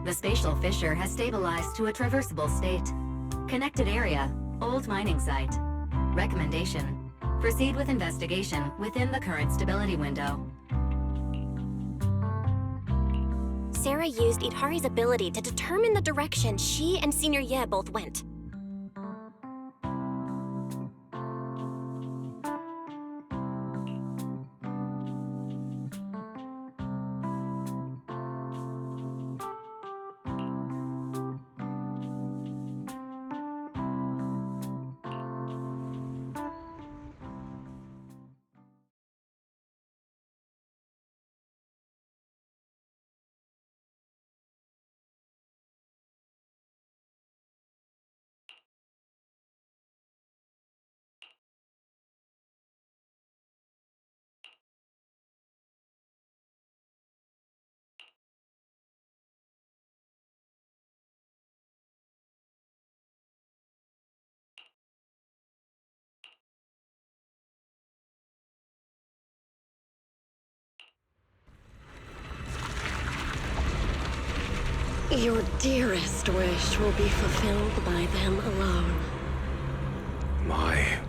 The spatial fissure has stabilized to a traversable state. Connected area, old mining site. Recommendation: proceed with investigation within the current stability window. Sarah used Itari's ability to determine the direction she and Senior Ye both went. Your dearest wish will be fulfilled by them alone. My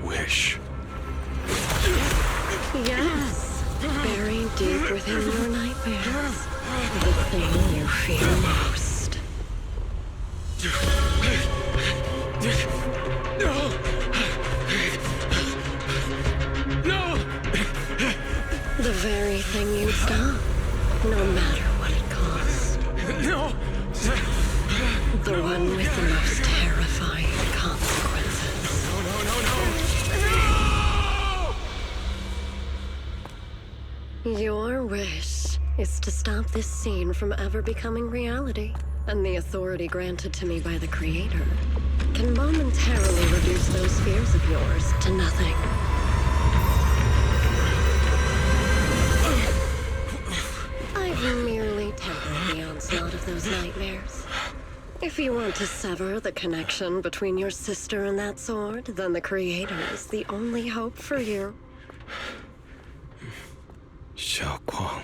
wish. Yes, buried deep within your nightmares. The thing you fear most. No! No! The very thing you'd stop, no matter what it costs. No! The one with the most terrifying consequences. No! Your wish is to stop this scene from ever becoming reality, and the authority granted to me by the Creator can momentarily reduce those fears of yours to nothing. I've merely tempered the onslaught of those nightmares. If you want to sever the connection between your sister and that sword, then the Creator is the only hope for you. Xiaoguang.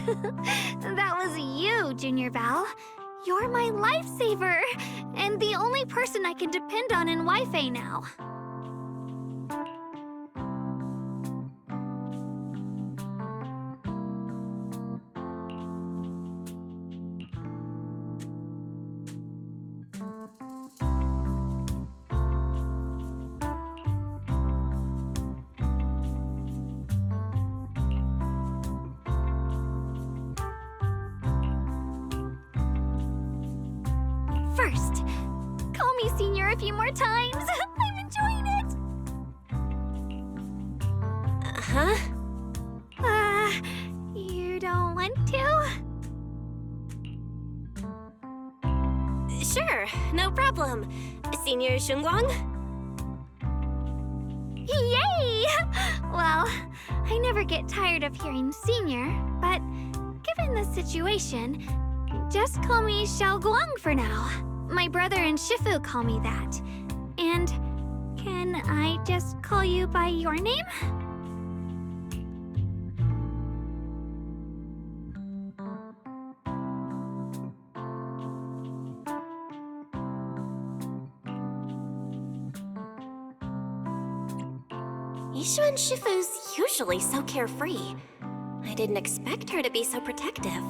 That was you, Junior Val. You're my lifesaver, and the only person I can depend on in Wi-Fi now. First, call me Senior a few more times. I'm enjoying it. Huh? You don't want to? Sure, no problem. Senior Shunguang? Yay! Well, I never get tired of hearing Senior, but given the situation, just call me Xiao Guang for now. My brother and Shifu call me that. And can I just call you by your name? Ishu and Shifu's usually so carefree. I didn't expect her to be so protective.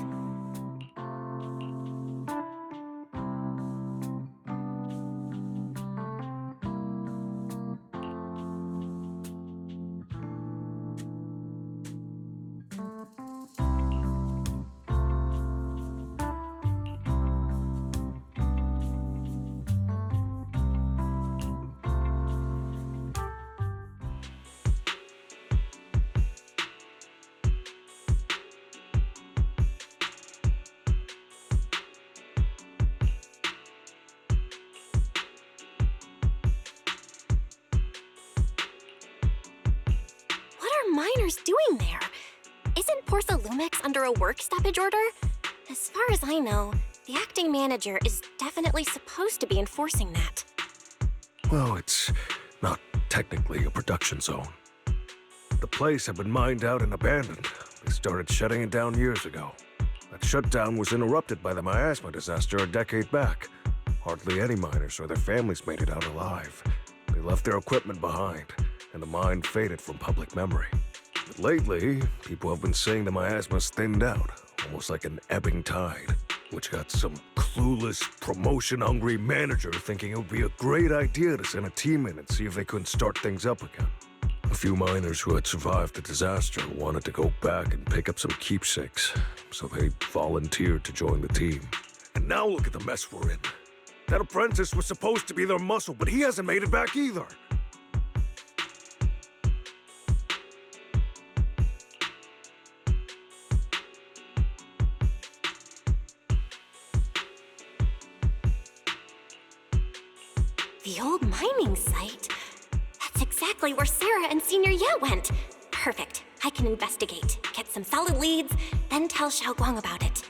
Miners doing there? Isn't Porsa Lumix under a work stoppage order? As far as I know, the acting manager is definitely supposed to be enforcing that. Well, it's not technically a production zone. The place had been mined out and abandoned. They started shutting it down years ago. That shutdown was interrupted by the miasma disaster a decade back. Hardly any miners or their families made it out alive. They left their equipment behind, and the mine faded from public memory. But lately, people have been saying the miasma's thinned out, almost like an ebbing tide, which got some clueless, promotion-hungry manager thinking it would be a great idea to send a team in and see if they couldn't start things up again. A few miners who had survived the disaster wanted to go back and pick up some keepsakes, so they volunteered to join the team. And now look at the mess we're in. That apprentice was supposed to be their muscle, but he hasn't made it back either. The old mining site? That's exactly where Sarah and Senior Ye went. Perfect. I can investigate, get some solid leads, then tell Xiao Guang about it.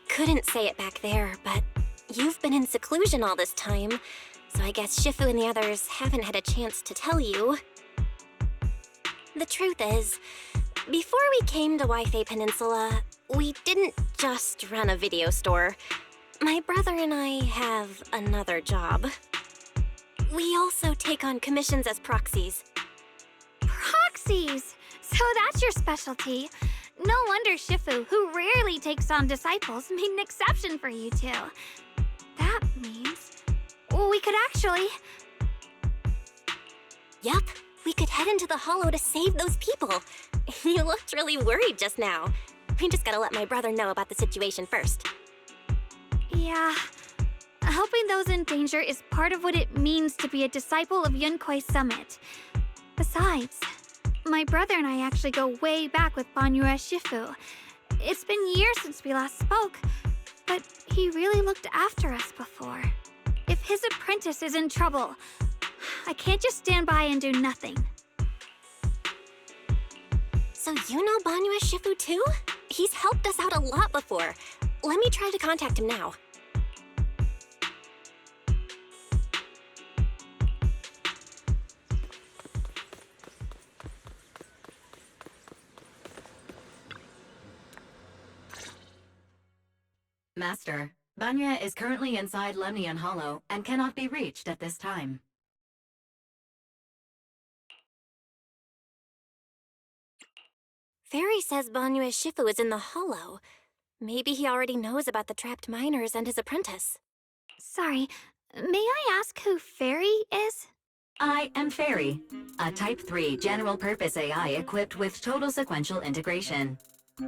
Couldn't say it back there, but you've been in seclusion all this time, so I guess Shifu and the others haven't had a chance to tell you. The truth is, before we came to Wi-Fi Peninsula, we didn't just run a video store. My brother and I have another job. We also take on commissions as proxies. Proxies! So that's your specialty. No wonder Shifu, who rarely takes on disciples, made an exception for you two. That means we could actually... Yup, we could head into the hollow to save those people. You looked really worried just now. We just gotta let my brother know about the situation first. Yeah, helping those in danger is part of what it means to be a disciple of Yunkuei Summit. Besides, my brother and I actually go way back with Banyue Shifu. It's been years since we last spoke, but he really looked after us before. If his apprentice is in trouble, I can't just stand by and do nothing. So you know Banyue Shifu too? He's helped us out a lot before. Let me try to contact him now. Master, Banya is currently inside Lemnian Hollow and cannot be reached at this time. Fairy says Banyue Shifu is in the hollow. Maybe he already knows about the trapped miners and his apprentice. Sorry, may I ask who Fairy is? I am Fairy, a Type 3 general-purpose AI equipped with total sequential integration.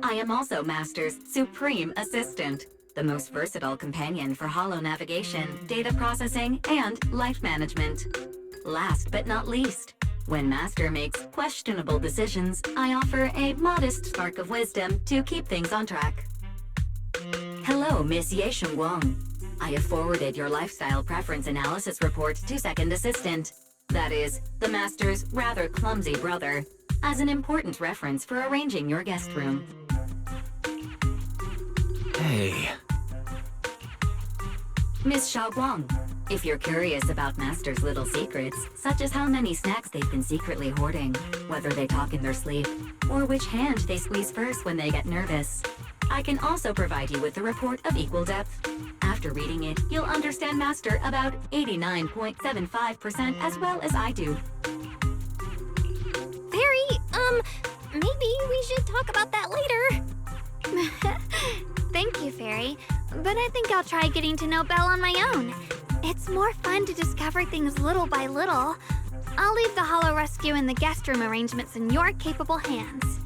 I am also Master's supreme assistant, the most versatile companion for holo navigation, data processing, and life management. Last but not least, when Master makes questionable decisions, I offer a modest spark of wisdom to keep things on track. Hello, Miss Yeshun Wang. I have forwarded your lifestyle preference analysis report to Second Assistant, that is, the Master's rather clumsy brother, as an important reference for arranging your guest room. Hey. Miss Xiaoguang, if you're curious about Master's little secrets, such as how many snacks they've been secretly hoarding, whether they talk in their sleep, or which hand they squeeze first when they get nervous, I can also provide you with a report of equal depth. After reading it, you'll understand Master about 89.75% as well as I do. Fairy, maybe we should talk about that later. Thank you, Fairy, but I think I'll try getting to know Belle on my own. It's more fun to discover things little by little. I'll leave the Hollow Rescue and the guest room arrangements in your capable hands.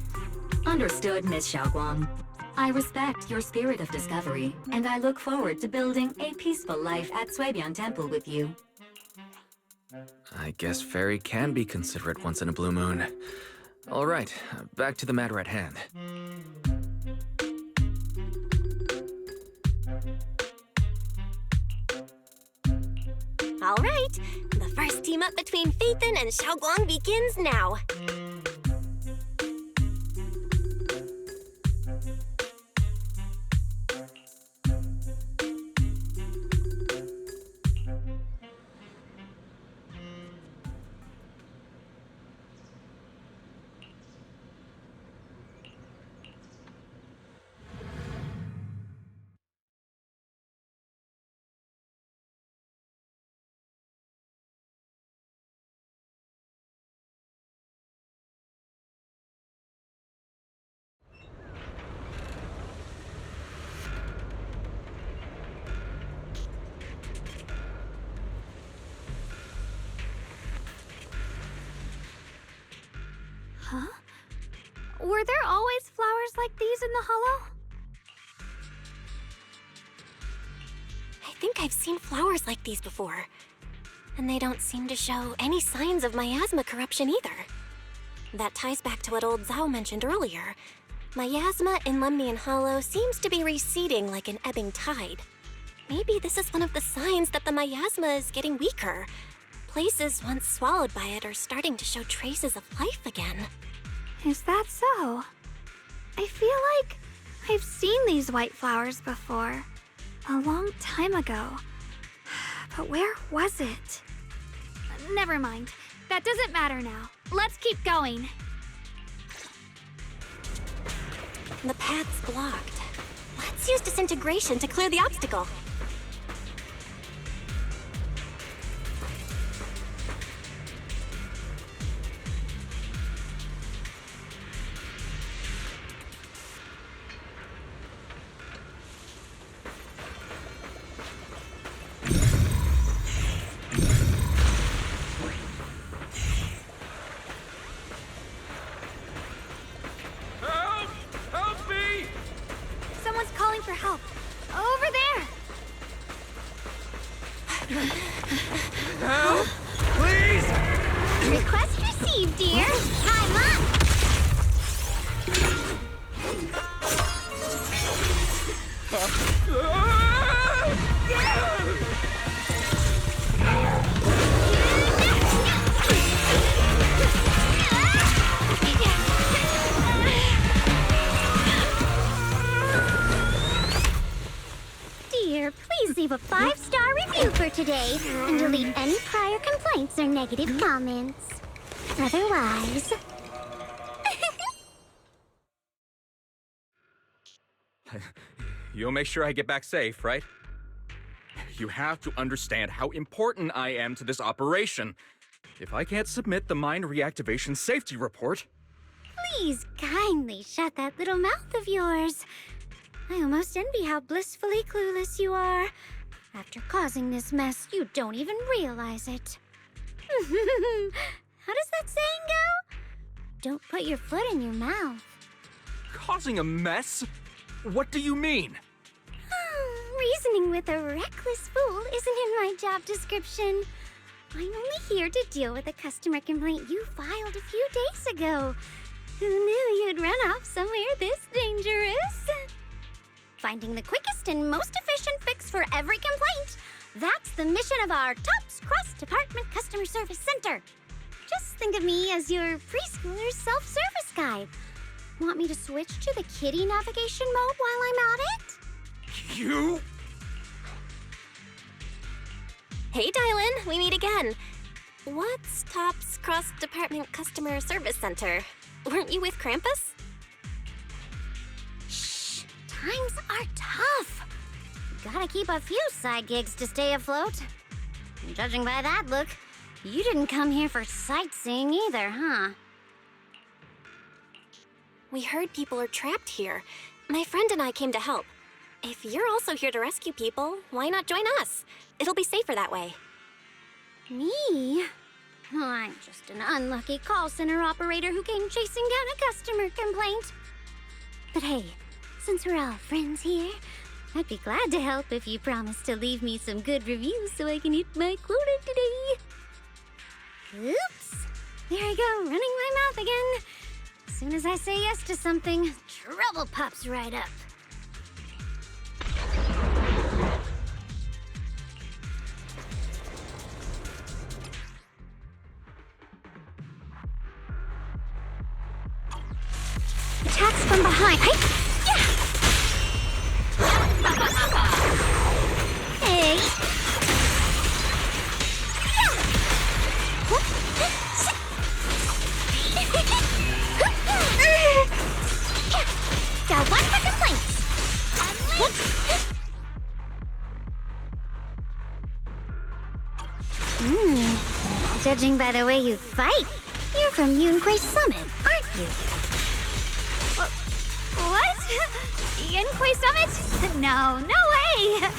Understood, Miss Xiaoguang. I respect your spirit of discovery, and I look forward to building a peaceful life at Suibian Temple with you. I guess Fairy can be considerate once in a blue moon. All right, back to the matter at hand. All right, the first team up between Phaethon and Xiaoguang begins now. Huh? Were there always flowers like these in the Hollow? I think I've seen flowers like these before. And they don't seem to show any signs of miasma corruption either. That ties back to what old Zhao mentioned earlier. Miasma in Lemnian Hollow seems to be receding like an ebbing tide. Maybe this is one of the signs that the miasma is getting weaker. Places once swallowed by it are starting to show traces of life again. Is that so? I feel like I've seen these white flowers before. A long time ago. But where was it? Never mind. That doesn't matter now. Let's keep going. The path's blocked. Let's use disintegration to clear the obstacle. Someone's calling for help. Over there! today and delete any prior complaints or negative comments. Otherwise... You'll make sure I get back safe, right? You have to understand how important I am to this operation. If I can't submit the mine reactivation safety report... Please kindly shut that little mouth of yours. I almost envy how blissfully clueless you are. After causing this mess, you don't even realize it. How does that saying go? Don't put your foot in your mouth. Causing a mess? What do you mean? Reasoning with a reckless fool isn't in my job description. I'm only here to deal with a customer complaint you filed a few days ago. Who knew you'd run off somewhere this dangerous? Finding the quickest and most efficient fix for every complaint. That's the mission of our TOPS Cross-Department Customer Service Center. Just think of me as your preschooler's self-service guide. Want me to switch to the kiddie navigation mode while I'm at it? You? Hey, Dylan, we meet again. What's TOPS Cross-Department Customer Service Center? Weren't you with Krampus? Shh, times are tough. Gotta keep a few side gigs to stay afloat. Judging by that look, you didn't come here for sightseeing either, huh? We heard people are trapped here. My friend and I came to help. If you're also here to rescue people, why not join us? It'll be safer that way. Me? Oh, I'm just an unlucky call center operator who came chasing down a customer complaint. But hey, since we're all friends here, I'd be glad to help if you promise to leave me some good reviews so I can hit my quota today. Oops. There I go, running my mouth again. As soon as I say yes to something, trouble pops right up. Attacks from behind. Hey. Got one for complaints. Judging by the way you fight, you're from Yunquay Summit, aren't you? What? Yunquay Summit? No, no way!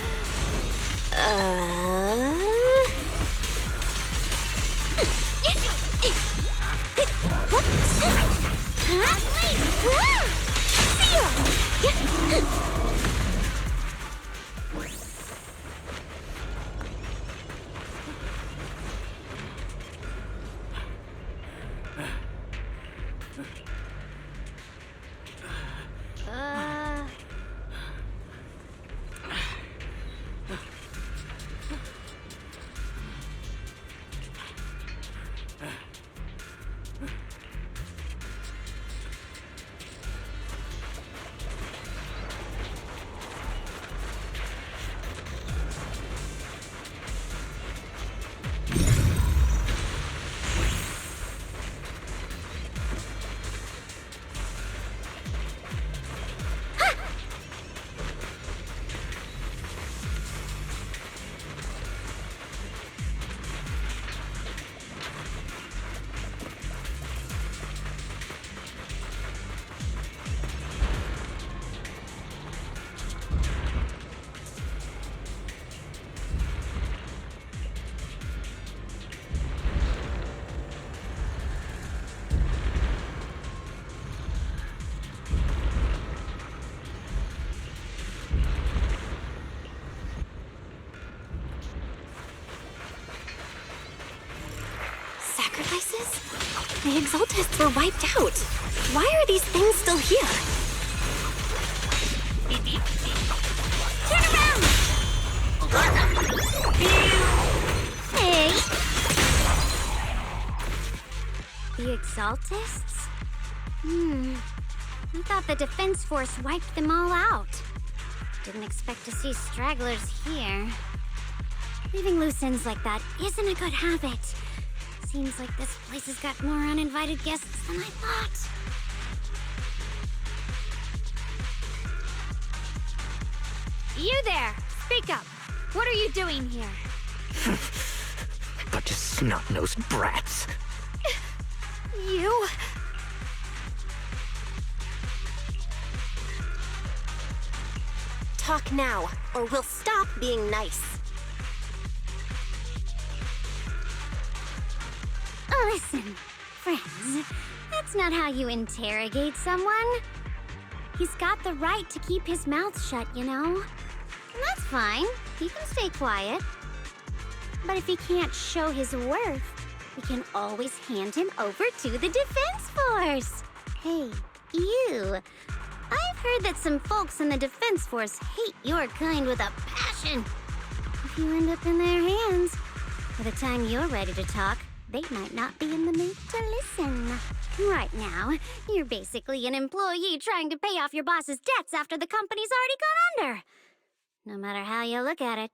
The Exaltists were wiped out. Why are these things still here? Turn around! Hey! The Exaltists? I thought the Defense Force wiped them all out. Didn't expect to see stragglers here. Leaving loose ends like that isn't a good habit. Seems like this place has got more uninvited guests than I thought. You there! Speak up! What are you doing here? Bunch of snot-nosed brats. You? Talk now, or we'll stop being nice. Listen, friends, that's not how you interrogate someone. He's got the right to keep his mouth shut, you know? And that's fine. He can stay quiet. But if he can't show his worth, we can always hand him over to the Defense Force. Hey, you. I've heard that some folks in the Defense Force hate your kind with a passion. If you end up in their hands, by the time you're ready to talk, they might not be in the mood to listen. Right now, you're basically an employee trying to pay off your boss's debts after the company's already gone under. No matter how you look at it,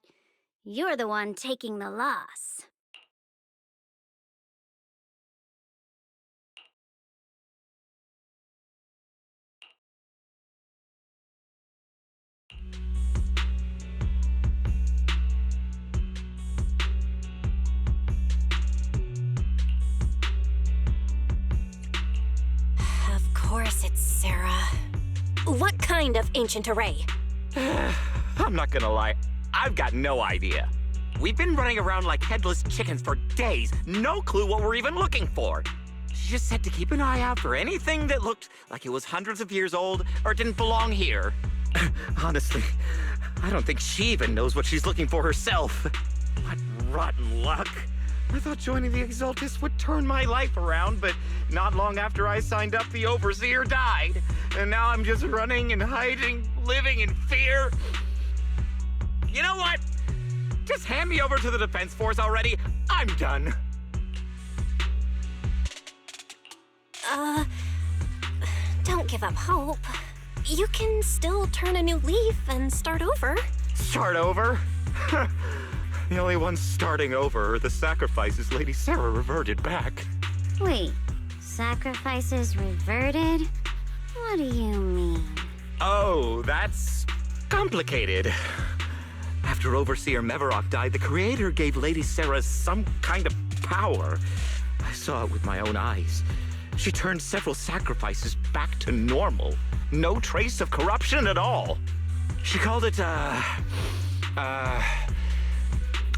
you're the one taking the loss. Of course it's Sarah. What kind of ancient array? I'm not gonna lie, I've got no idea. We've been running around like headless chickens for days, no clue what we're even looking for. She just said to keep an eye out for anything that looked like it was hundreds of years old or didn't belong here. Honestly, I don't think she even knows what she's looking for herself. What rotten luck. I thought joining the Exaltis would turn my life around, but not long after I signed up, the Overseer died. And now I'm just running and hiding, living in fear. You know what? Just hand me over to the Defense Force already. I'm done. Don't give up hope. You can still turn a new leaf and start over. Start over? The only ones starting over are the sacrifices Lady Sarah reverted back. Wait, sacrifices reverted? What do you mean? Oh, that's complicated. After Overseer Mevarok died, the Creator gave Lady Sarah some kind of power. I saw it with my own eyes. She turned several sacrifices back to normal. No trace of corruption at all. She called it,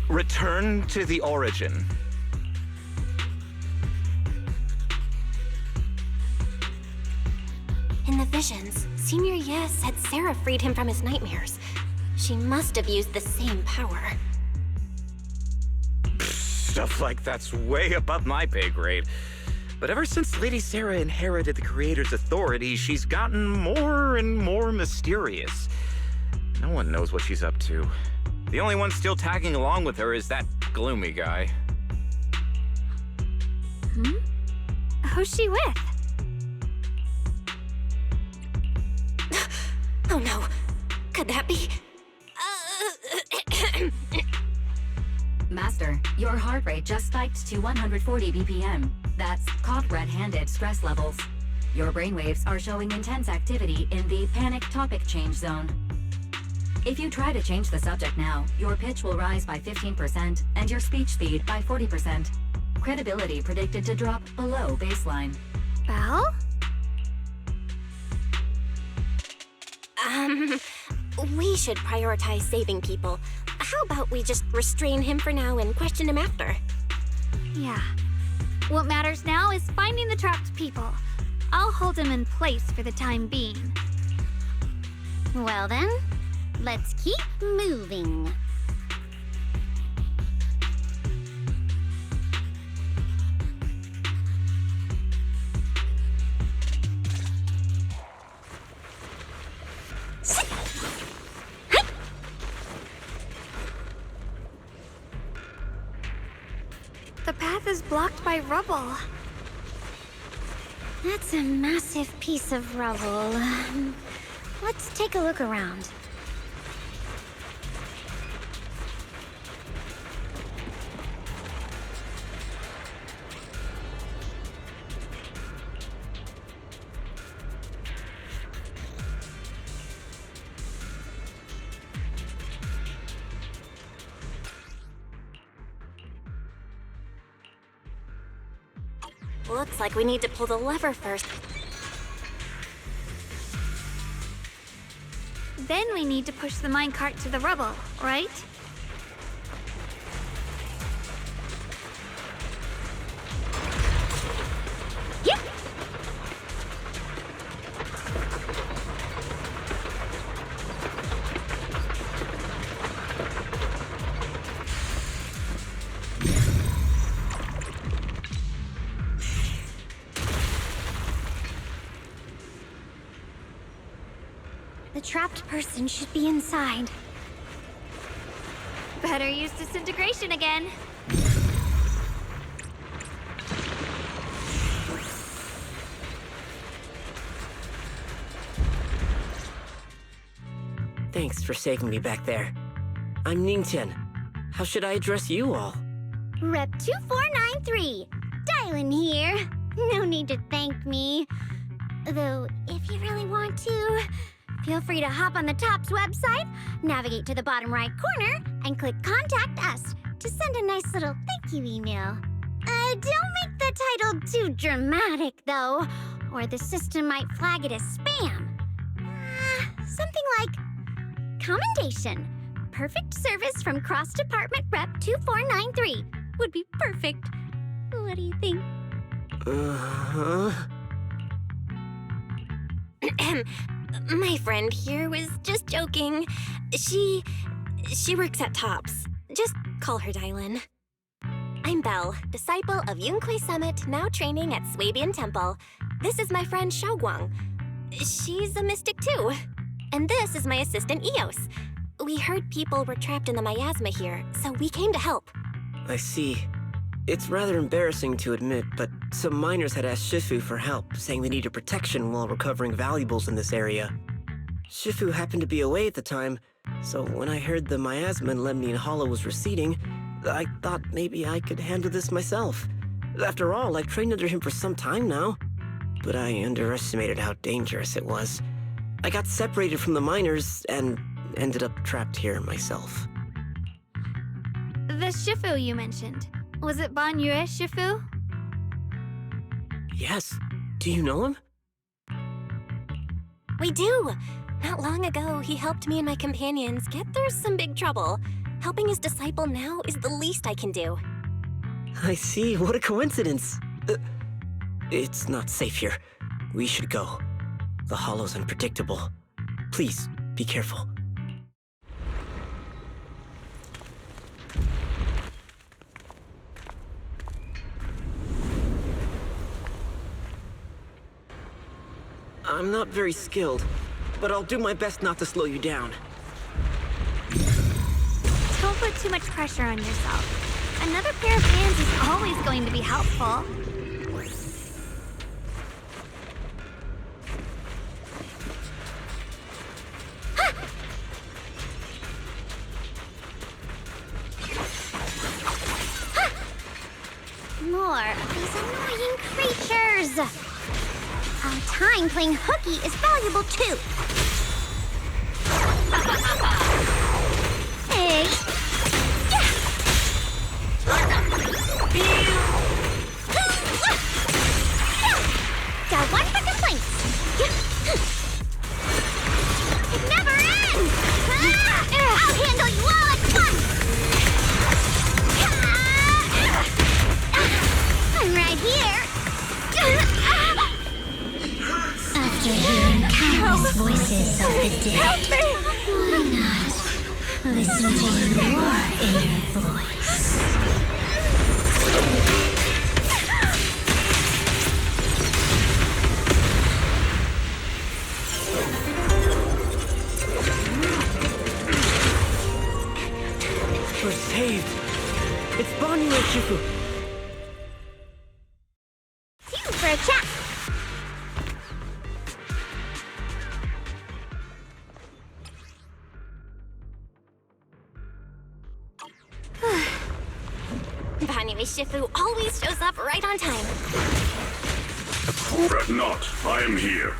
Return to the Origin. In the visions, Senior Ye said Sarah freed him from his nightmares. She must have used the same power. Stuff like that's way above my pay grade. But ever since Lady Sarah inherited the Creator's authority, she's gotten more and more mysterious. No one knows what she's up to. The only one still tagging along with her is that gloomy guy. Who's she with? Oh no, could that be? Master, your heart rate just spiked to 140 BPM. That's caught red-handed stress levels. Your brainwaves are showing intense activity in the panic topic change zone. If you try to change the subject now, your pitch will rise by 15% and your speech speed by 40%. Credibility predicted to drop below baseline. Belle? We should prioritize saving people. How about we just restrain him for now and question him after? Yeah. What matters now is finding the trapped people. I'll hold him in place for the time being. Well then, let's keep moving. The path is blocked by rubble. That's a massive piece of rubble. Let's take a look around. Looks like we need to pull the lever first. Then we need to push the minecart to the rubble, right? Yep! The trapped person should be inside. Better use disintegration again. Thanks for saving me back there. I'm Ningtian. How should I address you all? Rep 2493. Dylan here. No need to thank me. Though, if you really want to, feel free to hop on the TOPS website, navigate to the bottom right corner, and click Contact Us to send a nice little thank you email. Don't make the title too dramatic, though, or the system might flag it as spam. Something like, Commendation. Perfect service from Cross Department Rep 2493 would be perfect. What do you think? My friend here was just joking. She works at TOPS. Just call her Dylan. I'm Belle, disciple of Yunque Summit, now training at Swabian Temple. This is my friend Xiaoguang. She's a mystic too. And this is my assistant Eos. We heard people were trapped in the miasma here, so we came to help. I see. It's rather embarrassing to admit, but some miners had asked Shifu for help, saying they needed protection while recovering valuables in this area. Shifu happened to be away at the time, so when I heard the miasma in Lemnian Hollow was receding, I thought maybe I could handle this myself. After all, I've trained under him for some time now. But I underestimated how dangerous it was. I got separated from the miners and ended up trapped here myself. The Shifu you mentioned. Was it Ban Yue Shifu? Yes. Do you know him? We do! Not long ago, he helped me and my companions get through some big trouble. Helping his disciple now is the least I can do. I see. What a coincidence. It's not safe here. We should go. The hollow's unpredictable. Please, be careful. I'm not very skilled, but I'll do my best not to slow you down. Don't put too much pressure on yourself. Another pair of hands is always going to be helpful. More of these annoying creatures. Our time playing hooky is valuable too. Hey. Got one for complaints. It never ends. I'll handle you all at once. I'm right here. After hearing countless voices of the dead, why not listen to your inner voice? We're saved. It's Bonnie and Shifu. You for a chat. Anyway, Shifu always shows up right on time. Fret not, I am here.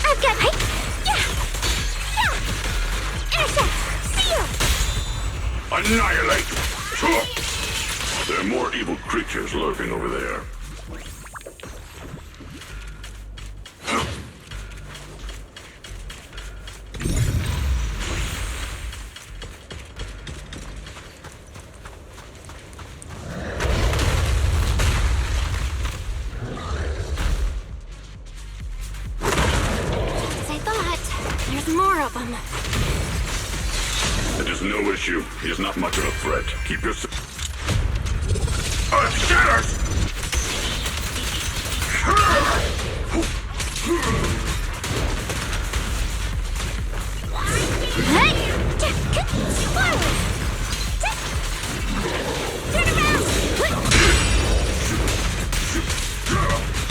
I've got height. Yeah. Intercept. Seal. Annihilate! There are more evil creatures lurking over there. As I thought, there's more of them. It is no issue. He is not much of a threat. Keep your... Shatters!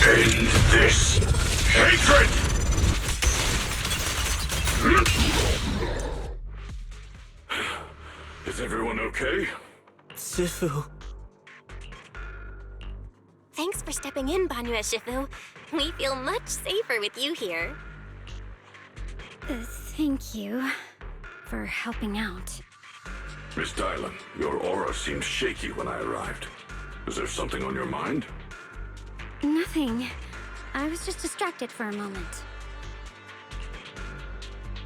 End this hatred! Is everyone okay? Shifu. Thanks for stepping in, Banyue Shifu. We feel much safer with you here. Thank you for helping out. Miss Dylan, your aura seemed shaky when I arrived. Is there something on your mind? Nothing. I was just distracted for a moment.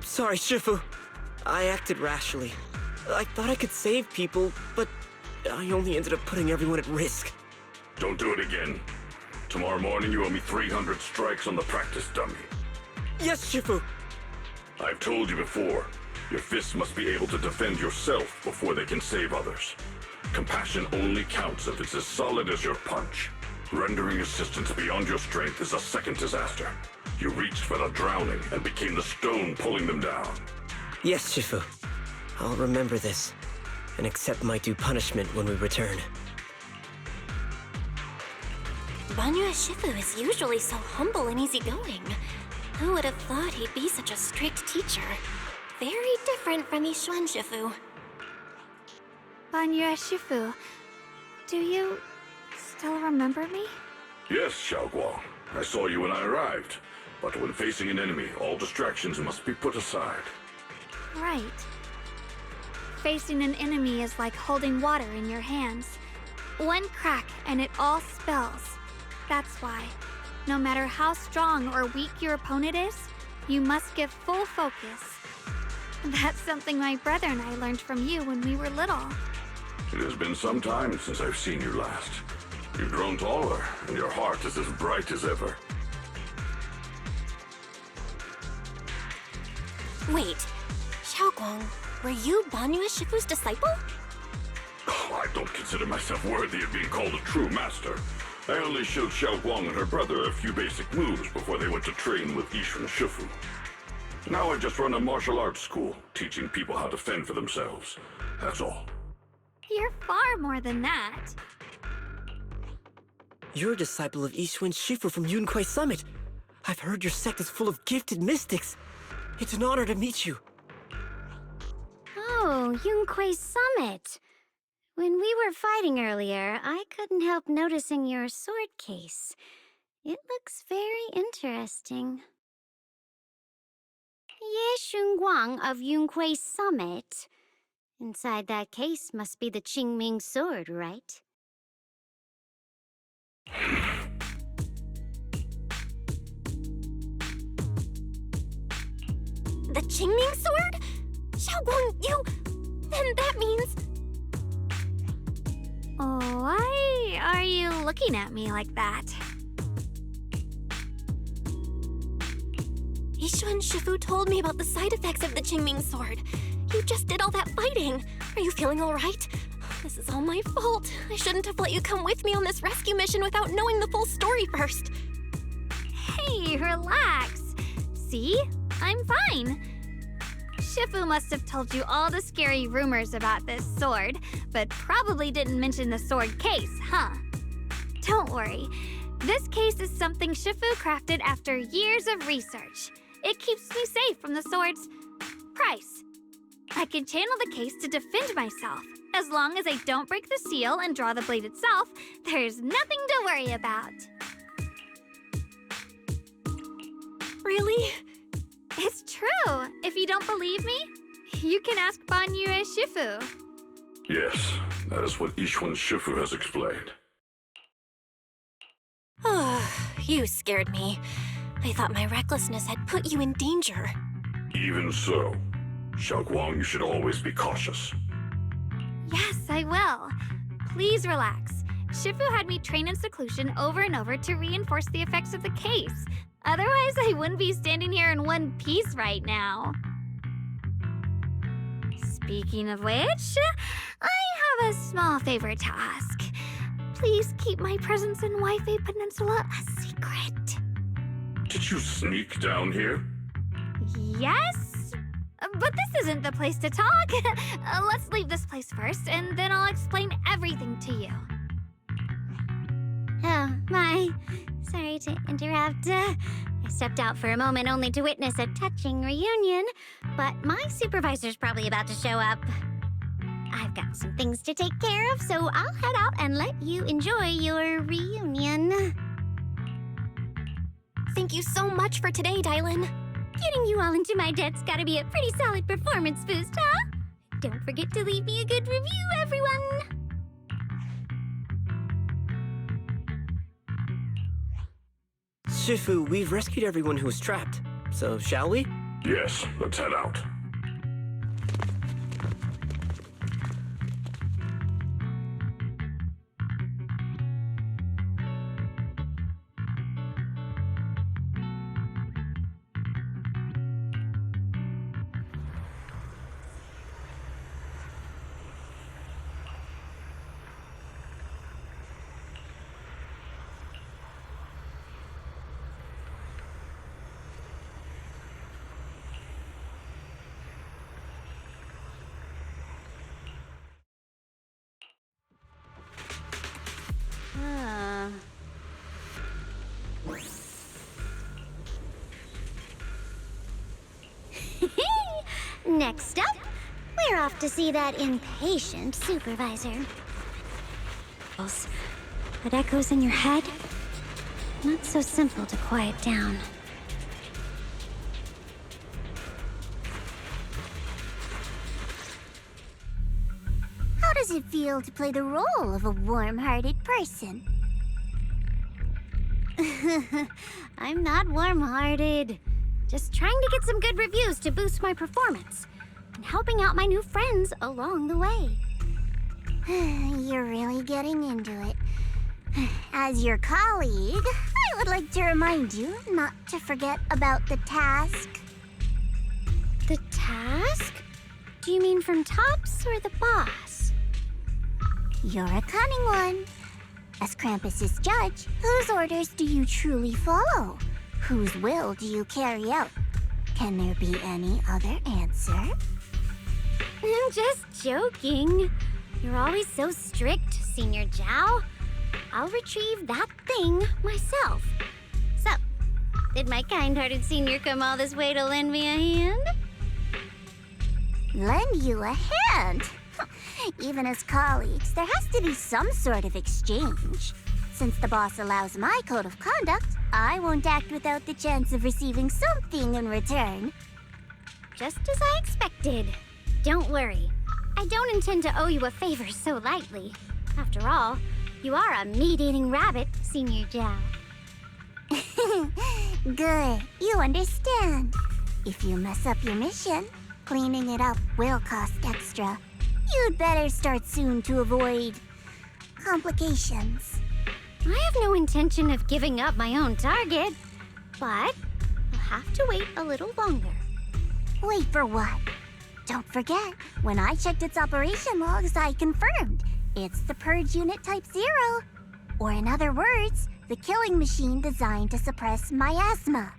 Sorry, Shifu. I acted rashly. I thought I could save people, but I only ended up putting everyone at risk. Don't do it again. Tomorrow morning you owe me 300 strikes on the practice dummy. Yes, Shifu! I've told you before, your fists must be able to defend yourself before they can save others. Compassion only counts if it's as solid as your punch. Rendering assistance beyond your strength is a second disaster. You reached for the drowning and became the stone pulling them down. Yes, Shifu. I'll remember this, and accept my due punishment when we return. Banyue Shifu is usually so humble and easygoing. Who would have thought he'd be such a strict teacher? Very different from Yixuan Shifu. Banyue Shifu, do you still remember me? Yes, Xiaoguang. I saw you when I arrived. But when facing an enemy, all distractions must be put aside. Right. Facing an enemy is like holding water in your hands. One crack and it all spills. That's why, no matter how strong or weak your opponent is, you must give full focus. That's something my brother and I learned from you when we were little. It has been some time since I've seen you last. You've grown taller, and your heart is as bright as ever. Wait, Xiaoguang, were you Banyue Shifu's disciple? Oh, I don't consider myself worthy of being called a true master. I only showed Xiaoguang and her brother a few basic moves before they went to train with Yixuan Shifu. Now I just run a martial arts school, teaching people how to fend for themselves. That's all. You're far more than that. You're a disciple of Yixuan Shifu from Yunquai Summit. I've heard your sect is full of gifted mystics. It's an honor to meet you. Oh, Yunquai Summit. When we were fighting earlier, I couldn't help noticing your sword case. It looks very interesting. Ye Shunguang of Yunquai Summit. Inside that case must be the Qingming sword, right? The Qingming sword? Xiaoguang, you... Then that means... Why are you looking at me like that? Yixuan Shifu told me about the side effects of the Qingming sword. You just did all that fighting. Are you feeling all right? This is all my fault. I shouldn't have let you come with me on this rescue mission without knowing the full story first. Hey, relax. See? I'm fine. Shifu must have told you all the scary rumors about this sword, but probably didn't mention the sword case, huh? Don't worry. This case is something Shifu crafted after years of research. It keeps me safe from the sword's price. I can channel the case to defend myself. As long as I don't break the seal and draw the blade itself, there's nothing to worry about. Really? It's true. If you don't believe me, you can ask Banyue Shifu. Yes, that is what Ishwan Shifu has explained. You scared me. I thought my recklessness had put you in danger. Even so, Xiaoguang, you should always be cautious. Yes, I will. Please relax. Shifu had me train in seclusion over and over to reinforce the effects of the case. Otherwise, I wouldn't be standing here in one piece right now. Speaking of which, I have a small favor to ask. Please keep my presence in Wi-Fi Peninsula a secret. Did you sneak down here? Yes? But this isn't the place to talk. Let's leave this place first, and then I'll explain everything to you. Oh, my. Sorry to interrupt. I stepped out for a moment only to witness a touching reunion, but my supervisor's probably about to show up. I've got some things to take care of, so I'll head out and let you enjoy your reunion. Thank you so much for today, Dylan. Getting you all into my debt's gotta be a pretty solid performance boost, huh? Don't forget to leave me a good review, everyone! Shifu, we've rescued everyone who was trapped. So, shall we? Yes, let's head out. Next up, we're off to see that impatient supervisor. That echoes in your head? Not so simple to quiet down. How does it feel to play the role of a warm-hearted person? I'm not warm-hearted. Just trying to get some good reviews to boost my performance. And helping out my new friends along the way. You're really getting into it. As your colleague, I would like to remind you not to forget about the task. The task? Do you mean from Tops or the boss? You're a cunning one. As Krampus's judge, whose orders do you truly follow? Whose will do you carry out? Can there be any other answer? I'm just joking. You're always so strict, Senior Zhao. I'll retrieve that thing myself. So, did my kind-hearted senior come all this way to lend me a hand? Lend you a hand? Even as colleagues, there has to be some sort of exchange. Since the boss allows my code of conduct, I won't act without the chance of receiving something in return. Just as I expected. Don't worry. I don't intend to owe you a favor so lightly. After all, you are a meat-eating rabbit, Senior Zhao. Good, you understand. If you mess up your mission, cleaning it up will cost extra. You'd better start soon to avoid complications. I have no intention of giving up my own target, but I'll have to wait a little longer. Wait for what? Don't forget, when I checked its operation logs, I confirmed it's the Purge Unit Type 0. Or in other words, the killing machine designed to suppress miasma.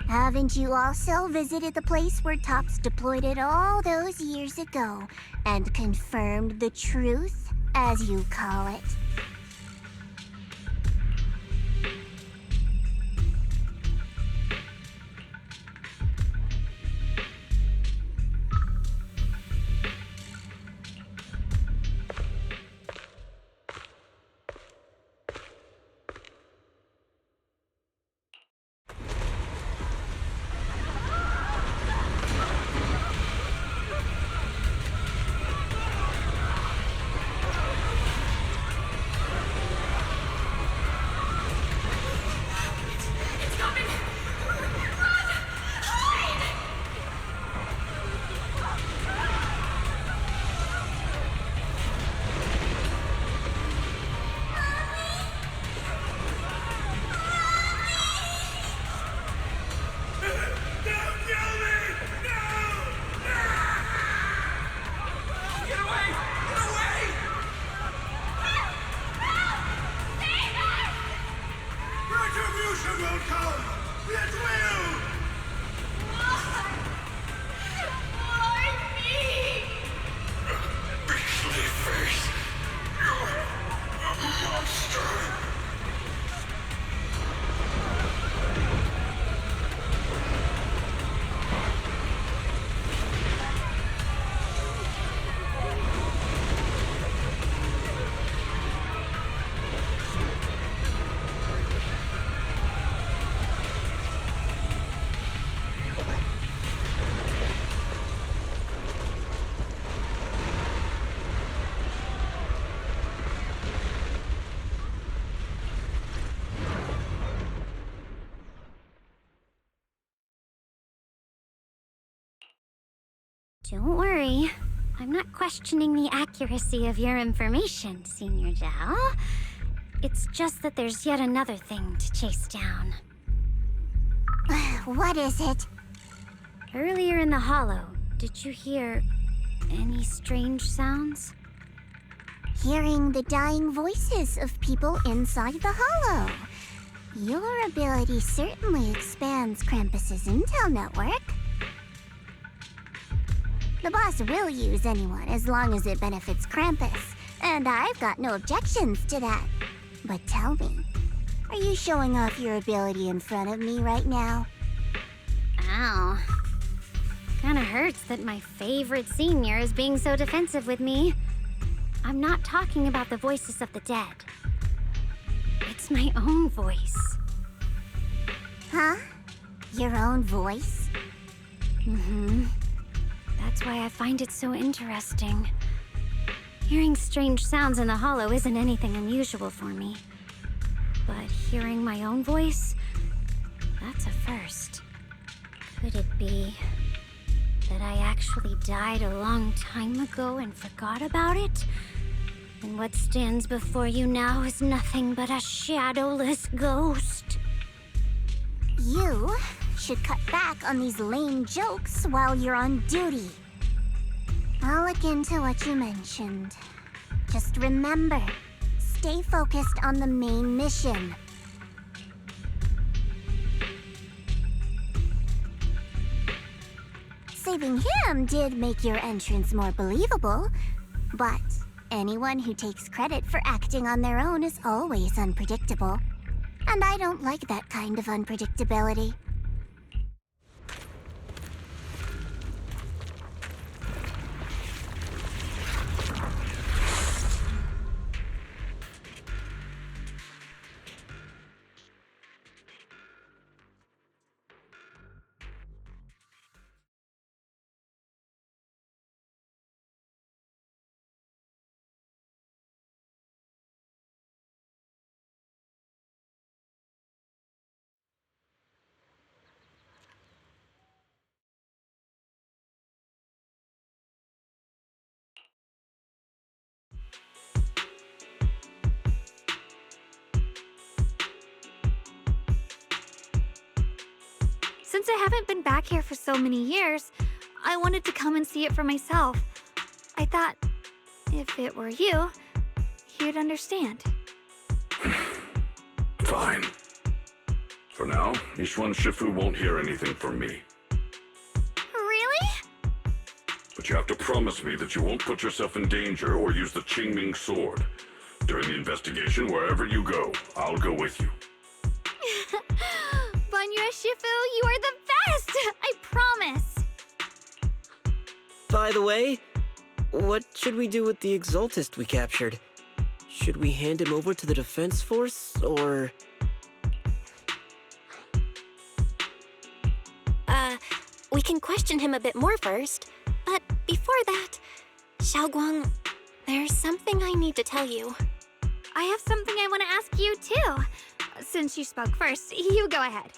Haven't you also visited the place where Tops deployed it all those years ago and confirmed the truth, as you call it? Don't worry. I'm not questioning the accuracy of your information, Senior Zhao. It's just that there's yet another thing to chase down. What is it? Earlier in the hollow, did you hear any strange sounds? Hearing the dying voices of people inside the hollow. Your ability certainly expands Krampus's intel network. The boss will use anyone as long as it benefits Krampus, and I've got no objections to that. But tell me, are you showing off your ability in front of me right now? Ow. Kinda hurts that my favorite senior is being so defensive with me. I'm not talking about the voices of the dead. It's my own voice. Huh? Your own voice? Mm-hmm. That's why I find it so interesting. Hearing strange sounds in the hollow isn't anything unusual for me. But hearing my own voice, that's a first. Could it be that I actually died a long time ago and forgot about it? And what stands before you now is nothing but a shadowless ghost. You should cut back on these lame jokes while you're on duty. I'll look into what you mentioned. Just remember, stay focused on the main mission. Saving him did make your entrance more believable, but anyone who takes credit for acting on their own is always unpredictable. And I don't like that kind of unpredictability. Since I haven't been back here for so many years, I wanted to come and see it for myself. I thought, if it were you, you'd understand. Fine. For now, Ishwan Shifu won't hear anything from me. Really? But you have to promise me that you won't put yourself in danger or use the Qingming sword. During the investigation, wherever you go, I'll go with you. Banya Shifu, you are the best! I promise! By the way, what should we do with the Exaltist we captured? Should we hand him over to the defense force, or...? We can question him a bit more first. But before that, Xiaoguang, there's something I need to tell you. I have something I want to ask you, too. Since you spoke first, you go ahead.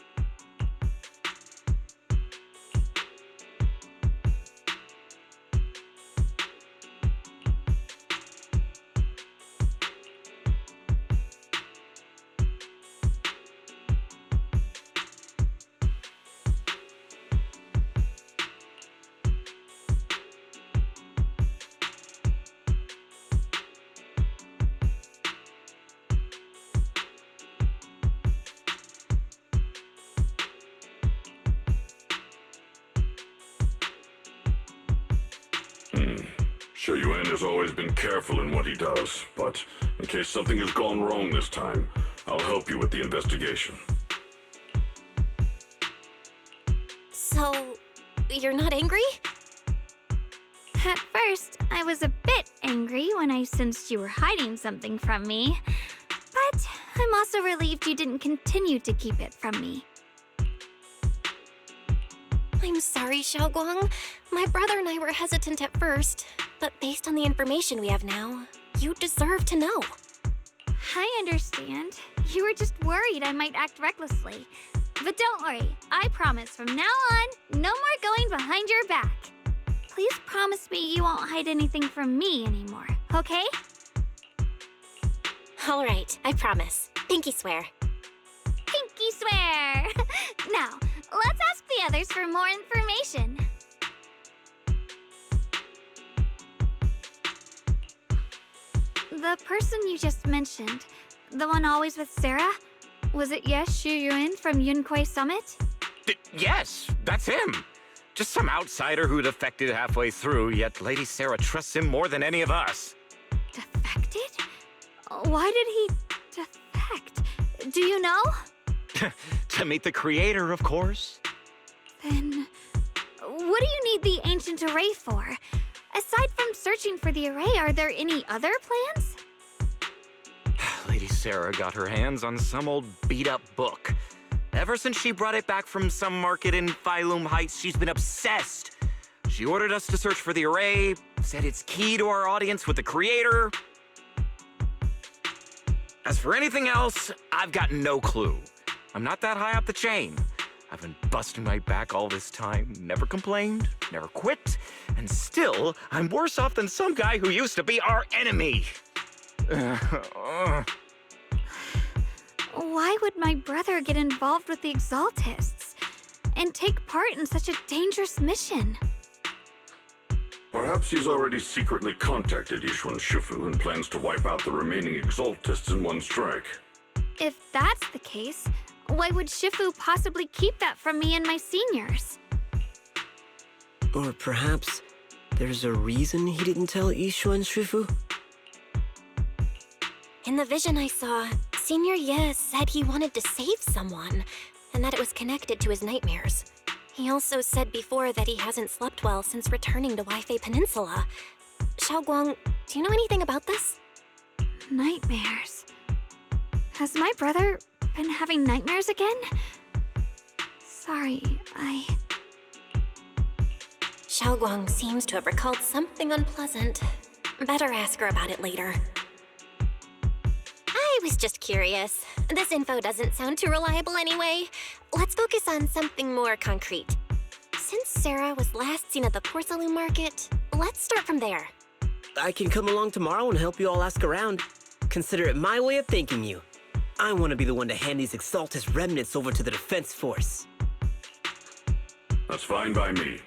Xue Yuan has always been careful in what he does, but in case something has gone wrong this time, I'll help you with the investigation. So, you're not angry? At first, I was a bit angry when I sensed you were hiding something from me. But I'm also relieved you didn't continue to keep it from me. I'm sorry, Xiaoguang. My brother and I were hesitant at first, but based on the information we have now, you deserve to know. I understand. You were just worried I might act recklessly. But don't worry, I promise from now on, no more going behind your back. please promise me you won't hide anything from me anymore, okay? All right, I promise. Pinky swear. Pinky swear! Now, let's ask the others for more information. The person you just mentioned, the one always with Sarah, was it Yes Shuyuin from Yunkwei Summit? Yes, that's him. Just some outsider who defected halfway through, yet Lady Sarah trusts him more than any of us. Defected? Why did he defect? Do you know? To meet the creator, of course. Then, what do you need the ancient array for? Aside from searching for the array, are there any other plans? Lady Sarah got her hands on some old beat-up book. Ever since she brought it back from some market in Phylum Heights, she's been obsessed. She ordered us to search for the array, said it's key to our audience with the creator. As for anything else, I've got no clue. I'm not that high up the chain. I've been busting my back all this time, never complained, never quit, and still, I'm worse off than some guy who used to be our enemy. Why would my brother get involved with the Exaltists and take part in such a dangerous mission? Perhaps he's already secretly contacted Yishuan Shifu and plans to wipe out the remaining Exaltists in one strike. If that's the case, why would Shifu possibly keep that from me and my seniors? Or perhaps there's a reason he didn't tell Ishuan Shifu? In the vision I saw, Senior Ye said he wanted to save someone, and that it was connected to his nightmares. He also said before that he hasn't slept well since returning to Waifei Peninsula. Xiaoguang, do you know anything about this? Nightmares. Has my brother been having nightmares again? Sorry, Xiaoguang seems to have recalled something unpleasant. Better ask her about it later. I was just curious. This info doesn't sound too reliable anyway. Let's focus on something more concrete. Since Sarah was last seen at the porcelain market, let's start from there. I can come along tomorrow and help you all ask around. Consider it my way of thanking you. I want to be the one to hand these Exaltus remnants over to the Defense Force. That's fine by me.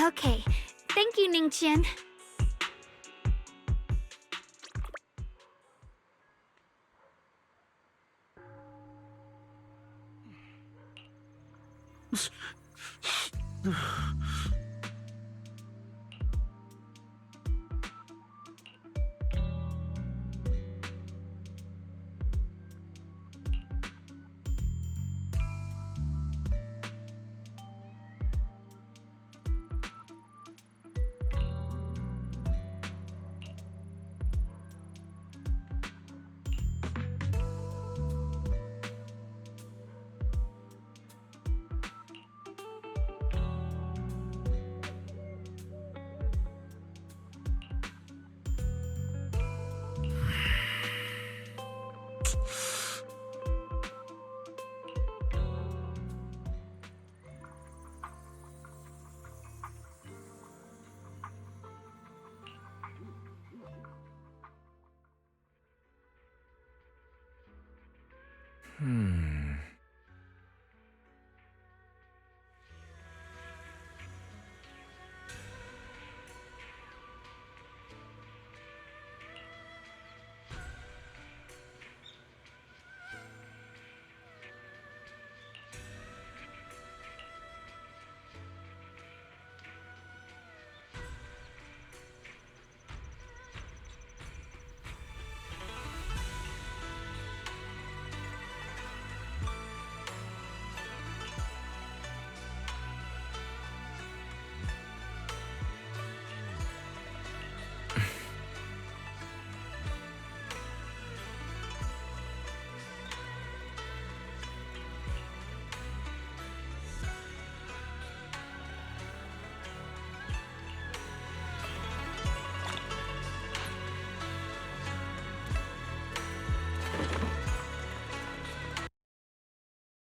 okay. Thank you, Ningqian. Hmm.